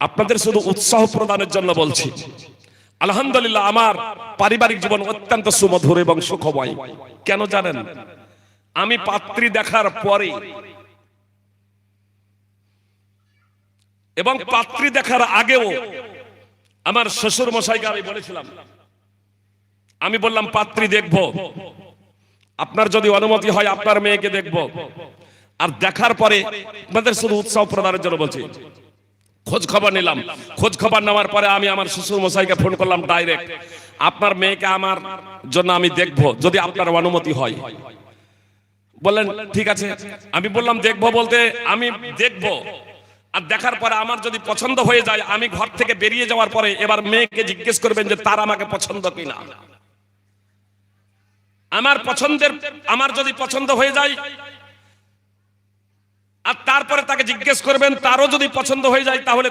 আপনাদের শুধু উৎসাহ প্রদানের জন্য বলছি। আলহামদুলিল্লাহ, আমার পারিবারিক জীবন অত্যন্ত সুমধুর এবং সুখময়। কেন জানেন? আমি পাত্রী দেখার পরে এবং পাত্রী দেখার আগেও আমার শ্বশুর মশাইকে আমি বলেছিলাম, আমি বললাম পাত্রী দেখব, আপনার যদি অনুমতি হয় আপনার মেয়েকে দেখব। আর দেখার পরে আপনাদের শুধু উৎসাহ প্রদানের জন্য বলছি, খোঁজ খবর নিলাম। খোঁজ খবর নেওয়ার পরে আমি আমার শ্বশুর মশাইকে ফোন করলাম ডাইরেক্ট, আপনার মেয়েকে আমার জন্য আমি দেখব, যদি আপনার অনুমতি হয়। বললেন ঠিক আছে। আমি বললাম দেখবো বলতে আমি দেখব, আর দেখার পরে আমার যদি পছন্দ হয়ে যায়, আমি ঘর থেকে বেরিয়ে যাওয়ার পরে এবার মেয়েকে জিজ্ঞেস করবেন যে তার আমাকে পছন্দ কিনা। আমার যদি পছন্দ হয়ে যায়, আর তারপরে তাকে জিজ্ঞেস করবেন তারও যদি পছন্দ হয়ে যায়, তাহলে